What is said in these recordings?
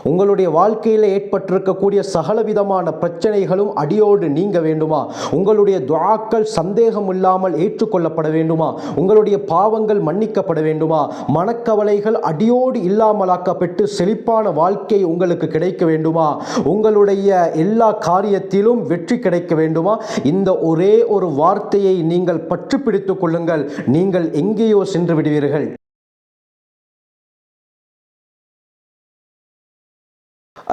உங்களுடைய வாழ்க்கையில் ஏற்பட்டிருக்கக்கூடிய சகலவிதமான பிரச்சனைகளும் அடியோடு நீங்க வேண்டுமா? உங்களுடைய துஆக்கள் சந்தேகம் இல்லாமல் ஏற்றுக்கொள்ளப்பட வேண்டுமா? உங்களுடைய பாவங்கள் மன்னிக்கப்பட வேண்டுமா? மனக்கவலைகள் அடியோடு இல்லாமலாக்கப்பட்டு செழிப்பான வாழ்க்கை உங்களுக்கு கிடைக்க வேண்டுமா? உங்களுடைய எல்லா காரியத்திலும் வெற்றி கிடைக்க வேண்டுமா? இந்த ஒரே ஒரு வார்த்தையை நீங்கள் பற்றி பிடித்துக் கொள்ளுங்கள். நீங்கள் எங்கேயோ சென்று விடுவீர்கள்.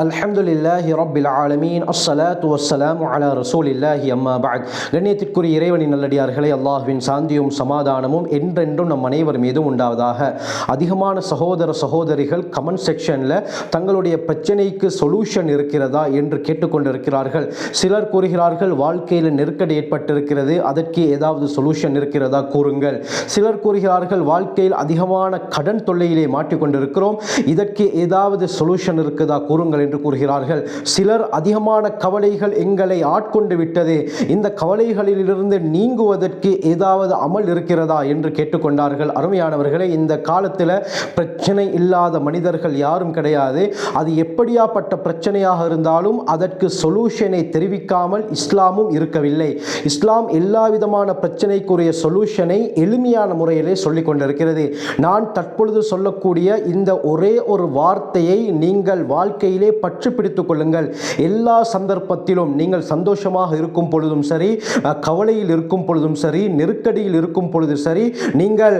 அல்ஹம்துலில்லாஹி ரப்பில் ஆலமீன் அஸ்ஸலாத்து வஸ்ஸலாமு அலா ரசூலில்லாஹி அம்மா பஅத். கண்ணியத்திற்குரிய இறைவனின் நல்லடியார்களே, அல்லாஹ்வின் சாந்தியும் சமாதானமும் என்றென்றும் நம் அனைவர் மீதும் உண்டாவதாக. அதிகமான சகோதர சகோதரிகள் கமெண்ட் செக்ஷனில் தங்களுடைய பிரச்சனைக்கு சொல்யூஷன் இருக்கிறதா என்று கேட்டுக்கொண்டிருக்கிறார்கள். சிலர் கூறுகிறார்கள் வாழ்க்கையில் நெருக்கடி ஏற்பட்டிருக்கிறது, அதற்கு ஏதாவது சொல்யூஷன் இருக்கிறதா கூறுங்கள். சிலர் கூறுகிறார்கள் வாழ்க்கையில் அதிகமான கடன் தொல்லையிலே மாட்டிக்கொண்டிருக்கிறோம், இதற்கு ஏதாவது சொல்யூஷன் இருக்குதா கூறுங்கள் என்று கூறுகிறார்கள். சிலர் அதிகமான கவலைகள் எங்களை ஆட்கொண்டு விட்டது, இந்த கவலைகளிலிருந்து நீங்குவதற்கு ஏதாவது அமல் இருக்கிறதா என்று கேட்டுக்கொண்டார்கள். அருமையானவர்களே, இந்த காலத்தில் பிரச்சனை இல்லாத மனிதர்கள் யாரும் கிடையாது. அது எப்படியாப்பட்ட பிரச்சனையாக இருந்தாலும் அதற்கு சொல்யூஷனை தெரிவிக்காமல் இஸ்லாமும் இருக்கவில்லை. இஸ்லாம் எல்லா விதமான பிரச்சனைக்குரிய சொல்யூஷனை எளிமையான முறையிலே சொல்லிக் கொண்டிருக்கிறது. நான் தற்பொழுது சொல்லக்கூடிய இந்த ஒரே ஒரு வார்த்தையை நீங்கள் வாழ்க்கையிலே பற்றி பிடித்துக் கொள்ளுங்கள். எல்லா சந்தர்ப்பத்திலும் நீங்கள் சந்தோஷமாக இருக்கும் பொழுதும் சரி, கவலையில் இருக்கும் பொழுதும் சரி, நெருக்கடியில் இருக்கும் பொழுது சரி, நீங்கள்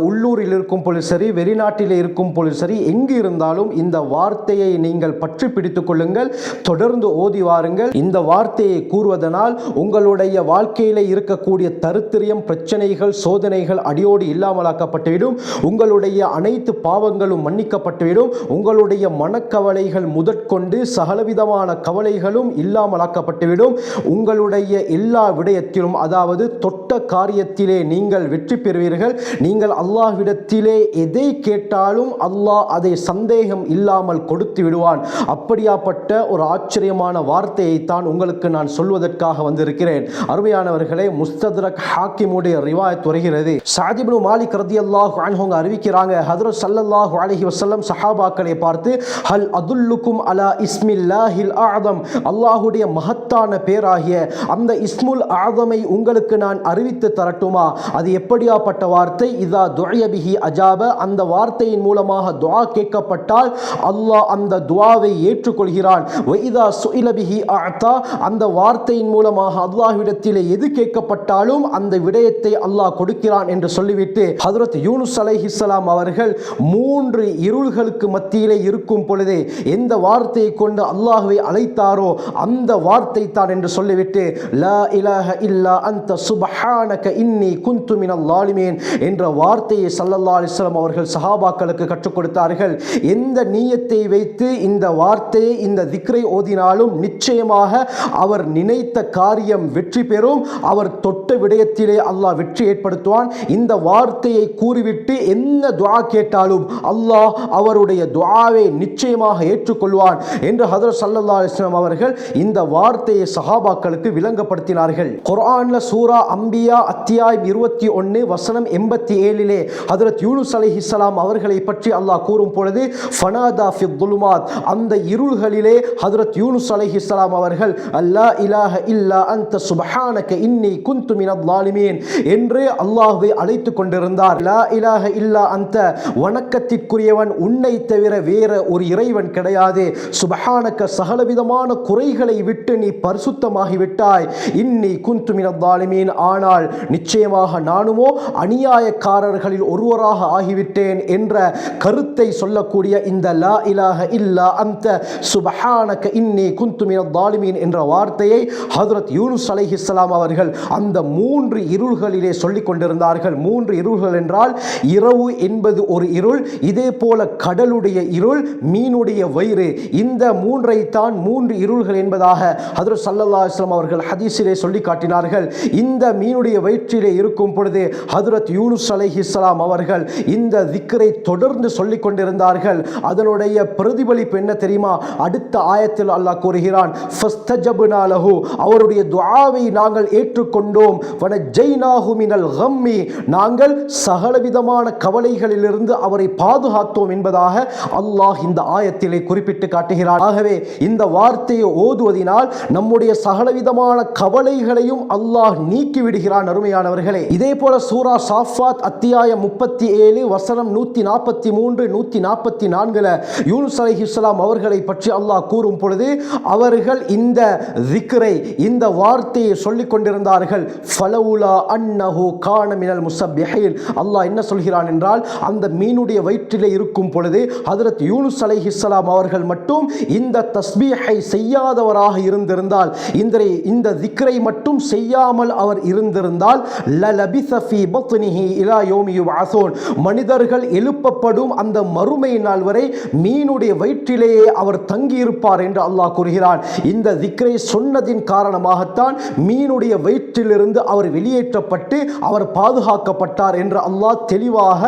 உள்ளூரில் இருக்கும் பொழுது சரி, வெளிநாட்டில் இருக்கும் பொழுது சரி, எங்கு இருந்தாலும் இந்த வார்த்தையை நீங்கள் பற்றி பிடித்துக் கொள்ளுங்கள். தொடர்ந்து ஓதி வாருங்கள். இந்த வார்த்தையை கூறுவதனால் உங்களுடைய வாழ்க்கையில் இருக்கக்கூடிய தரித்திரியம், பிரச்சனைகள், சோதனைகள் அடியோடு இல்லாமலாக்கப்பட்டுவிடும். உங்களுடைய அனைத்து பாவங்களும் மன்னிக்கப்பட்டுவிடும். உங்களுடைய மனக்கவலைகள் முதற்கொண்டு சகலவிதமான கவலைகளும் இல்லாமலாக்கப்பட்டுவிடும். உங்களுடைய எல்லா விடயத்திலும், அதாவது தொட்ட காரியத்திலே நீங்கள் வெற்றி பெறுவீர்கள். நீங்கள் அல்லாஹ்விடத்திலே எதை கேட்டாலும் அல்லாஹ் அதை சந்தேகம் இல்லாமல் கொடுத்து விடுவான். அப்படியாப்பட்ட ஒரு ஆச்சரியமான வார்த்தையை தான் உங்களுக்கு நான் சொல்வதற்காக வந்திருக்கிறேன். அருமையானவர்களே, முஸ்தத்ரக் ஹாக்கிமுடைய ரிவாயத் வருகிறது. சஅத் இப்னு மாலிக் ரலியல்லாஹு அன்ஹு அறிவிக்கிறாங்க, ஹஜ்ரத் ஸல்லல்லாஹு அலைஹி வஸல்லம் சஹாபாக்களை பார்த்து, ஹல் அதுல்லுக்கும் அலா இஸ்மில்லாஹில் ஆதம், அல்லாஹுடைய மகத்தான பேராகிய அந்த இஸ்முல் ஆதமை உங்களுக்கு நான் அறிவித்து தரட்டுமா? அது எப்படியாப்பட்ட வார்த்தை? இதா துஅய பிஹி அஜாப, அந்த வார்த்தையின் மூலமாக துஆ கேட்கப்பட்டால் அல்லாஹ் அந்த துஆவை ஏற்றுக்கொள்கிறான். வ இதா சுஇல பிஹி அஅதா, அந்த வார்த்தையின் மூலமாக அல்லாஹ்விடத்திலே எது கேட்கப்பட்டாலும் அந்த விடயத்தை அல்லாஹ் கொடுக்கிறான் என்று சொல்லிவிட்டு ஹஜ்ரத் யூனுஸ் அலைஹிஸ்ஸலாம் அவர்கள் 3 இருள்களுக்கு மத்தியிலே இருக்கும் பொழுதே எந்த வார்த்தையை கொண்டு அல்லாஹ்வை அழைத்தாரோ அந்த வார்த்தை தான் என்று சொல்லிவிட்டு லா இலாஹ இல்லா அன்த சுப்ஹானக இன்னி குன்து மினல் ஸாலிமீன் என்ற வார்த்தையை ஸல்லல்லாஹு அலைஹி வஸல்லம் அவர்கள் சஹாபாக்களுக்கு கற்றுக் கொடுத்தார்கள். எந்த நியத்தை வைத்து இந்த வார்த்தையை, இந்த திக்ரை ஓதினாலும் நிச்சயமாக அவர் நினைத்த காரியம் வெற்றி பெறும். அவர் தொட்ட விடயத்திலே அல்லாஹ் வெற்றி ஏற்படுத்துவான். இந்த வார்த்தையை கூறிவிட்டு எந்த துஆ கேட்டாலும் அல்லாஹ் அவருடைய துஆவை நிச்சயமாக ஏற்றுக்கொள்வான் என்று ஹஜ்ரத் ஸல்லல்லாஹு அலைஹி வஸல்லம் அவர்கள் இந்த வார்த்தையை சஹாபாக்களுக்கு விளங்கப்படுத்தினார்கள். குர்ஆன்ல சூரா அம்பியா அத்தியாயம் 21 வசனம் 87 ஹஜ்ரத் யூனுஸ் அலைஹிஸ்ஸலாம் அவர்களை பற்றி அல்லாஹ் கூறும் பொழுது ஃபனாதா ஃபித் துலுமாத், அந்த இருள்களிலே ஹஜ்ரத் யூனுஸ் அலைஹிஸ்ஸலாம் அவர்கள் அல்லா இலாஹ இல்லா அன்த சுப்ஹானக இன்னி குன்து மினல் ஸாலிமீன் என்று அல்லாஹ்வை அழைத்துக் கொண்டிருந்தார். லா இலாஹ இல்லா அன்த, வணக்கத்திற்குரியவன் உன்னை தவிர வேற ஒரு இறைவன் கிடையாது. சுப்ஹானக, சகலவிதமான குறைகளை விட்டு நீ பரிசுத்தமாகி விட்டாய். இன்னி குன்து மினல் ஸாலிமீன், ஆனால் நிச்சயமாக நானுமோ அநியாயக்காரர்களில் ஒருவராக ஆகிவிட்டேன் என்ற கருத்தை சொல்லக்கூடிய இந்த லா இலாஹ இல்லா அன்த சுப்ஹானக இன்னி குன்து மினல் ஸாலிமீன் என்ற வார்த்தையை ஹஜ்ரத் யூனுஸ் அலைஹிஸ்ஸலாம் அவர்கள் அந்த 3 இருள்களிலே சொல்லிக் கொண்டிருந்தார்கள். 3 இருள்கள் என்றால் இரவு என்பது ஒரு இருள், இதே போல கடலுடைய இருள், மீனுடைய வயிறு, இந்த 3ஐ தான் 3 இருள்கள் என்பதாக ஹஜ்ரத் ஸல்லல்லாஹு அலைஹி வஸல்லம் அவர்கள் ஹதீஸிலே சொல்லி காட்டினார்கள். இந்த மீனுடைய வயிற்றிலே இருக்கும் பொழுது ஹஜ்ரத் யூனுஸ் அலைஹிஸ்ஸலாம் அவர்கள் இந்த திக்ரை தொடர்ந்து சொல்லிக் கொண்டிருந்தார்கள். அதனுடைய பிரதிபலிப்பு என்ன தெரியுமா? அடுத்த ஆயத்தில் அல்லாஹ் கூறுகிறான், ஃபஸ்தஜப்னா லஹு, அவருடைய துஆவை நாங்கள் ஏற்றுக்கொண்டோம். வனஜைனாஹு மினல் கம்மி, நாங்கள் சகலவிதமான கவலைகளிலிருந்து அவரை பாதுகாத்தோம் என்பதாக அல்லாஹ் இந்த ஆயத்திலே குறிப்பிட்டார். சொல்லிவிட்டு காட்டுகிறான். ஆகவே இந்த வார்த்தையை ஓதுவதினால் நம்முடைய சகலவிதமான கவலைகளையும் அல்லாஹ் நீக்கி விடுகிறான். அருமையானவர்களே, இதே போல சூரா சாஃபாத் அத்தியாயம் 37 வசனம் 143 144 யூனுஸ் அலைஹிஸ்ஸலாம் அவர்களை பற்றி அல்லாஹ் கூறும் பொழுது அவர்கள் இந்த திக்ரை, இந்த வார்த்தையை சொல்லிக் கொண்டிருந்தார்கள். ஃபலவுலா அன்னஹு கான மினல் முஸப்பிஹீன். அல்லாஹ் என்ன சொல்கிறான் என்றால், அந்த மீனுடைய வயிற்றிலே இருக்கும் பொழுது ஹஜ்ரத் யூனுஸ் அலைஹிஸ்ஸலாம் அவர்கள் மட்டும் இந்த தஸ்பீஹை செய்யாதவராக இருந்திருந்தால், இந்த திக்ரை மட்டும் செய்யாமல் அவர் இருந்திருந்தால் லலபிஸ ஃபீ பத்னிஹி இலா யௌமி யுபஅஸூன், மனிதர்கள் எழுப்பப்படும் அந்த மறுமை நாள் வரை மீனுடைய வயிற்றிலேயே அவர் தங்கியிருப்பார் என்று அல்லாஹ் கூறுகிறான். இந்த திக்ரை சொன்னதின் காரணமாகத்தான் மீனுடைய வயிற்றிலிருந்து அவர் வெளியேற்றப்பட்டு அவர் பாதுகாக்கப்பட்டார் என்று அல்லாஹ் தெளிவாக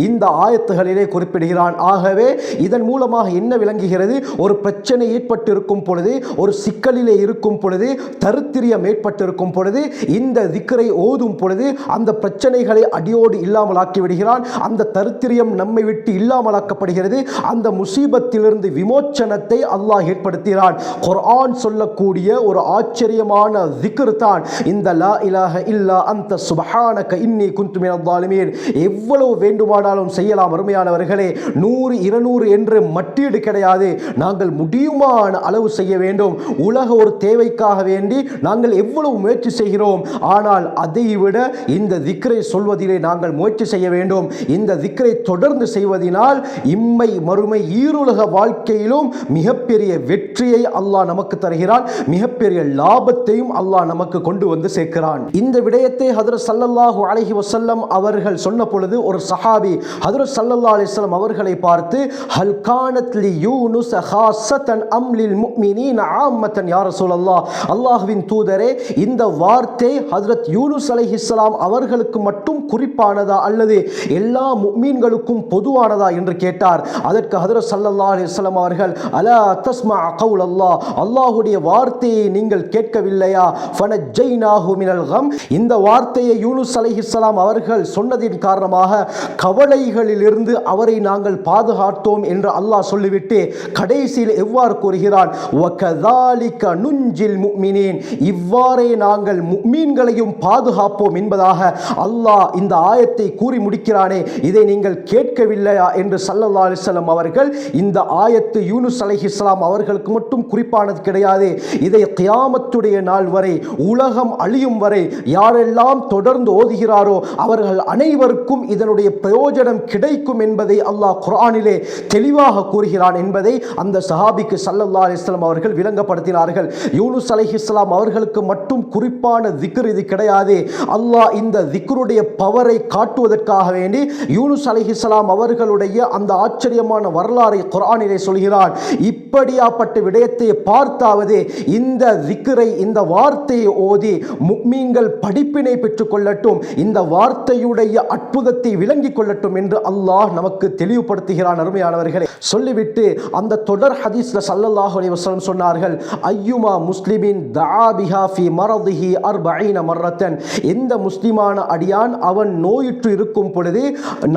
இந்த ஆயத்துகளிலே குறிப்பிடுகிறான். ஆகவே இதன் மூலமாக என்ன விளங்குகிறது? ஒரு பிரச்சனை ஏற்பட்டிருக்கும் பொழுது, ஒரு சிக்கலிலே இருக்கும் பொழுது, தரித்திரியம் ஏற்பட்டிருக்கும் பொழுது இந்த திக்ரை ஓதும் பொழுது அந்த பிரச்சனைகளை அடியோடு இல்லாமலாக்கி விடுகிறான். அந்த தரித்திரியம் நம்மை விட்டு இல்லாமலாக்கப்படுகிறது. அந்த முசீபத்திலிருந்து விமோச்சனத்தை அல்லாஹ் ஏற்படுத்துகிறான். குர்ஆன் சொல்லக்கூடிய ஒரு ஆச்சரியமான திக்ர் தான் இந்த லா இலாஹ இல்லா அன்த சுப்ஹானக இன்னி குன்து மினல் ஸாலிமீன். எவ்வளவு வேண்டுமானாலும் செய்யலாம். அருமையானவர்களே, 100 200 என்று மட்டீடு கிடையாது. நாங்கள் முடியுமான அளவு செய்ய வேண்டும். உலக ஒரு தேவைக்காக வேண்டி நாங்கள் எவ்வளவு முயற்சி செய்கிறோம். ஆனால் அதைவிட இந்த திக்ரை சொல்வதிலே நாங்கள் முயற்சி செய்ய வேண்டும். இந்த திக்ரை தொடர்ந்து செய்வதனால் இம்மை மறுமை ஈருலக வாழ்க்கையிலும் மிகப்பெரிய வெற்றியை அல்லாஹ் நமக்கு தருகிறான். மிகப்பெரிய லாபத்தையும் அல்லாஹ் நமக்கு கொண்டு வந்து சேர்க்கிறான். இந்த விடயத்தை ஹஜ்ரத் ஸல்லல்லாஹு அலைஹி வஸல்லம் அவர்கள் சொன்ன பொழுது ஒரு சஹாபி ஹஜ்ரத் ஸல்லல்லாஹு அலைஹி வஸல்லம் அவர்களை பார்த்து, ஹல் கானத் லி யூனுஸ் ஹாஸத்தன் அம் லில் முஃமினீன ஆம்மத்தன் யா ரசூலல்லாஹ், அல்லாஹ்வின் தூதரே, இந்த வார்த்தை ஹஜ்ரத் யூனுஸ் அலைஹிஸ்ஸலாம் அவர்களுக்கு மட்டும் குறிப்பானதா அல்லது எல்லா முஃமின்களுக்கும் பொதுவானதா என்று கேட்டார். அதற்கு ஹஜ்ரத் ஸல்லல்லாஹு அலைஹி வஸல்லம் அவர்கள், அலா தஸ்மா கவுல் அல்லாஹ், அல்லாஹ்வுடைய வார்த்தையை நீங்கள் கேட்கவில்லையா? ஃபனஜ்ஜைனாஹு மினல் கம், இந்த வார்த்தையை யூனுஸ் அலைஹிஸ்ஸலாம் அவர்கள் சொன்னதின் காரணமாக கவலைகளிலிருந்து அவரை நாங்கள் பாதுகாத்தோம் என்று அல்லாஹ் சொல்லிவிட்டு கடைசியில் எவ்வாறு கூறுகிறான், வகதாலிக நுஞ்சில் முஃமினீன், இவ்வாறே நாங்கள் முஃமின்களையும் பாதுகாப்போம் என்பதாக அல்லாஹ் இந்த ஆயத்தை கூறி முடிக்கிறானே, இதை நீங்கள் கேட்கவில்லையா என்று ஸல்லல்லாஹு அலைஹி வஸல்லம் அவர்கள், இந்த ஆயத்து யூனுஸ் அலைஹிஸ்ஸலாம் அவர்களுக்கு மட்டும் குறிப்பானது கிடையாது. இதை கியாமத்துடைய நாள் வரை, உலகம் அழியும் வரை யாரெல்லாம் தொடர்ந்து ஓதுகிறாரோ அவர்கள் அனைவருக்கும் இதனுடைய பிரயோஜனம் கிடைக்கும் என்பதை அல்லாஹ் குர்ஆனிலே தெளிவாக கூறுகிறான் என்பதை அந்த சஹாபிக்கு ஸல்லல்லாஹு அலைஹி வஸல்லம் அவர்கள் விளங்கப்படுத்தினார்கள். யூனுஸ் அலைஹிஸ்ஸலாம் அவர்களுக்கு மட்டும் குறிப்பான திக்ர் இது கிடையாது. அல்லாஹ் இந்த திக்ருடைய பவரை காட்டுவதற்காக வேண்டி யூனுஸ் அலைஹிஸ்ஸலாம் அவர்களுடைய அந்த ஆச்சரியமான வரலாறை குர்ஆனிலே சொல்கிறான். இப்படியாப்பட்ட விடயத்தை பார்த்தாவது இந்த திக்ரை, இந்த வார்த்தையை ஓதி முஃமின்கள் படிப்பினை பெற்றுக் கொள்ளட்டும், இந்த வார்த்தையுடைய அற்புதத்தை விளங்கிக் கொள்ளட்டும் என்று அல்லாஹ் நமக்கு தெளிவுபடுத்துகிறான். அருமையானவர்களே, சொல்லிவிட்டு அந்த தொடர் ஹதீஸ்ல ஸல்லல்லாஹு அலைஹி வஸல்லம் சொன்னார்கள், ஐயுமா முஸ்லிமின் தஆ பிஹா ஃபீ மரதிஹி 40 மர்ரத்தன், எந்த முஸ்லிமான அடியான் அவன் நோயுற்று இருக்கும் பொழுது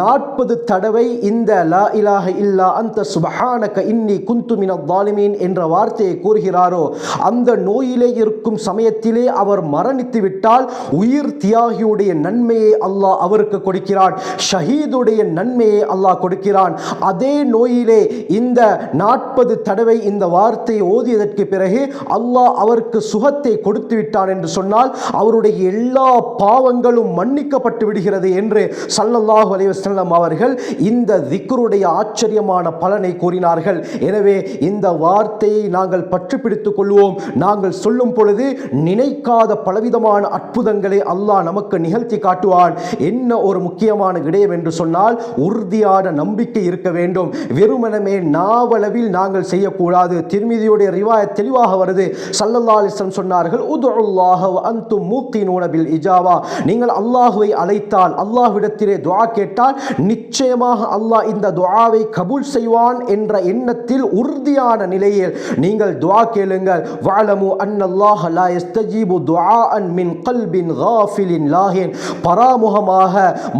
40 தடவை இந்த லா இலாஹ இல்லா அன்த சுப்ஹானக இன்னி குன்து மினல் ஸாலிமீன் என்ற வார்த்தையை கூறுகிறாரோ, அந்த நோயிலே இருக்கும் சமயத்திலே அவர் மரணித்து விட்டால் உயிர் தியாகியுடைய நன்மையை அல்லாஹ் அவருக்கு கொடுக்கிறான், ஷஹீதுடைய நன்மையை அல்லாஹ் கொடுக்கிறான். அதே நோயிலே இந்த 40 தடவை இந்த வார்த்தையை ஓதியதற்கு பிறகு அல்லாஹ் அவருக்கு சுகத்தை கொடுத்து விட்டான் என்று சொன்னால் அவருடைய எல்லா பாவங்களும் மன்னிக்கப்பட்டு விடுகிறது என்று ஸல்லல்லாஹு அலைஹி வஸல்லம் அவர்கள் இந்த திக்ருடைய ஆச்சரியமான பலனை கூறினார்கள். எனவே இந்த வார்த்தையை நாங்கள் பற்றி பிடித்துக் கொள்வோம். நாங்கள் சொல்லும் பொழுது நினைக்காத பலவிதமான அற்புதங்களை அல்லாஹ் நமக்கு நிகழ்த்தி காட்டுவான். என்ன ஒரு முக்கியமான விடயம் என்று சொன்னால், உறுதியான நம்பிக்கை இருக்க வேண்டும். வெறுமனமே நாவளவில் நாங்கள் செய்யக்கூடாது. திர்மிதியுடைய ரிவாயத் தெளிவாக வருது. ஸல்லல்லாஹு அலைஹி வஸல்லம் சொன்னார்கள், உதுல்லாஹ வ அன்தும் மூகினூன பில் இஜாபா, நீங்கள் அல்லாஹ்வை அழைத்தால், அல்லாஹ்விடத்திலே துஆ கேட்டால் நிச்சயமாக அல்லாஹ் இந்த துஆவை கபூல் செய்வான் என்ற எண்ணத்தில் உறுதியான நிலையில் நீங்கள் துஆ கேளுங்கள். வஅலமு அன்னல்லாஹ லா யஸ்தஜீபு துஆஅன் மின் கல்பின் காஃபிலின் லாஹின், பராமுகமாக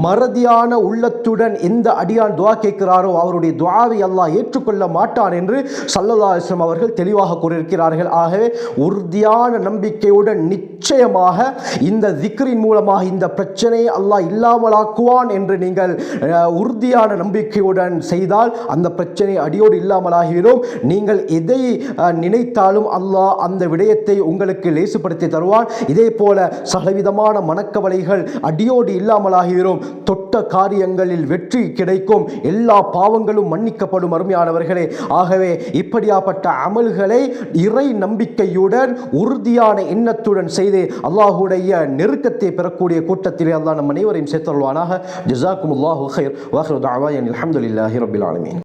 மறதியான உள்ளத்துடன் எந்த அடியான் துஆ கேட்கிறாரோ அவருடைய துஆவை அல்லாஹ் ஏற்றுக்கொள்ள மாட்டான் செய்வார் என்று ஸல்லல்லாஹு அலைஹி வஸல்லம் அவர்கள் தெளிவாக கூறியிருக்கிறார்கள். ஆகவே உறுதியான நம்பிக்கையுடன் நிச்சயமாக இந்த திக்ரின் மூலமாக இந்த பிரச்சனையை அல்லாஹ் இல்லாமலாக்குவான் என்று நீங்கள் உறுதியான நம்பிக்கையுடன் செய்தால் அந்த பிரச்சனை அடியோடு இல்லாமலாகிவிடும். நீங்கள் எதை நினைத்தாலும் அல்லாஹ் அந்த விடயத்தை உங்களுக்கு லேசுப்படுத்தி தருவான். இதே போல சகலவிதமான மனக்கவலைகள் அடியோடு இல்லாமலாகிவிடும். தொட்ட காரியங்களில் வெற்றி கிடைக்கும். எல்லா பாவங்களும் மன்னிக்கப்படும் அருமையானவர்களே. ஆகவே இப்படியாப்பட்ட அமல்களை இறை நம்பிக்கையுடன் உறுதியான எண்ணத்துடன் செய்து அல்லாஹ்வுடைய நெருக்கத்தை பெறக்கூடிய கூட்டத்திலே அல்லாஹ் நம் அனைவரையும் சேர்த்தருள்வானாக. ஜஸாக்குமுல்லாஹு கைர். வாஹிரு தஅவானா அல்ஹம்துலில்லாஹி ரப்பில் ஆலமீன்.